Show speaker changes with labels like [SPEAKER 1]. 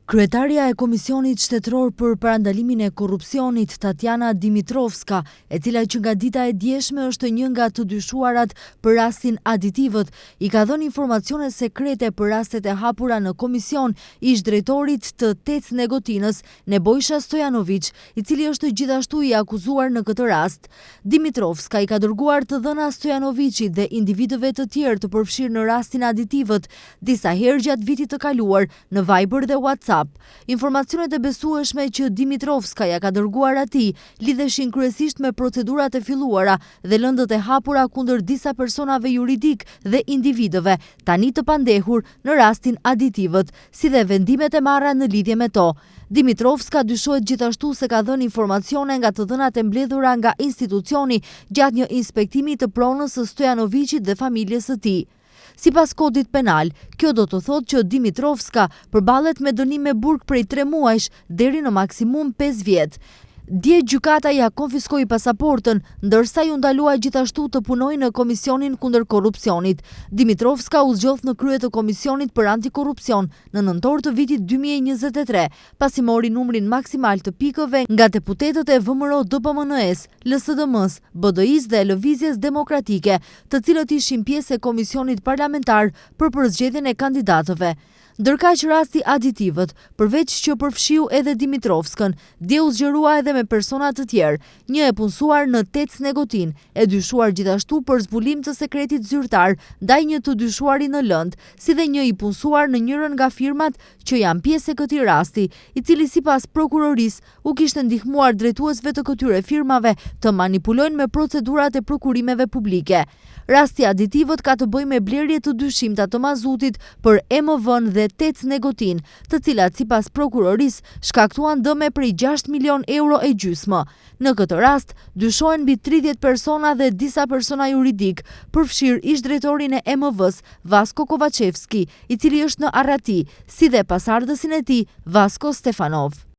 [SPEAKER 1] Kryetaria e Komisionit Shtetëror për Parandalimin e Korrupsionit, Tatjana Dimitrovska, e cila që nga dita e djeshme është një nga të dyshuarat për rastin Aditivët, i ka dhënë informacione sekrete për rastet e hapura në komision ish drejtorit të TEC Negotinës, Nebojša Stojanović, i cili është gjithashtu i akuzuar në këtë rast. Dimitrovska i ka dërguar të dhëna Stojanovićit dhe individëve të tjerë të përfshirë në rastin Aditivët disa herë gjatë vitit të kaluar në Viber dhe WhatsApp. Informacionet e besueshme që Dimitrovska ja ka dërguar atij lidheshin kryesisht me procedurat e filluara dhe lëndët e hapura kundër disa personave juridik dhe individëve, tani të pandehur në rastin Aditivët, si dhe vendimet e marra në lidhje me to. Dimitrovska dyshohet gjithashtu se ka dhënë informacione nga të dhënat e mbledhura nga institucioni gjatë një inspektimi të pronës së Stojanovićit dhe familjes së tij. Sipas kodit penal, kjo do të thotë që Dimitrovska përballet me dënim me burg prej 3 muajsh deri në maksimum 5 vjet. Dje gjykata ja konfiskoi pasaportën, ndërsa ju ndalua gjithashtu të punojë në Komisionin kundër korrupsionit. Dimitrovska u zgjodh në krye të Komisionit për Antikorrupsion në nëntor të vitit 2023, pasi mori numrin maksimal të pikëve nga deputetët e VMRO-DPMNE-s, LSDM-s, BDI-s dhe Lëvizjes Demokratike, të cilët ishin pjesë e Komisionit Parlamentar për përzgjedhjen e kandidatëve. Ndërkaq rasti Aditivët, përveç që përfshiu edhe Dimitrovskën, dje u zgjerua edhe me persona të tjerë, një e punësuar në TEC Negotin, e dyshuar gjithashtu për zbulim të sekretit zyrtar ndaj një të dyshuari në lëndë, si dhe një i punësuar në njërin nga firmat që janë pjesë e këtij rasti, i cili sipas prokurorisë u kishte ndihmuar drejtuesve të këtyre firmave të manipulojnë me procedurat e prokurimeve publike. Rasti Aditivët ka të bëjë me blerje të dyshimta të mazutit për EMV-n dhe TEC Negotin, të cilat sipas prokurorisë shkaktuan dëme prej 6 milion euro e gjysmë. Në këtë rast, dyshohen mbi 30 persona dhe disa persona juridik, përfshirë ish drejtorin e EMV-s, Vasko Kovacevski, i cili është në Arrati, si dhe pasardhësin e tij, Vasko Stefanov.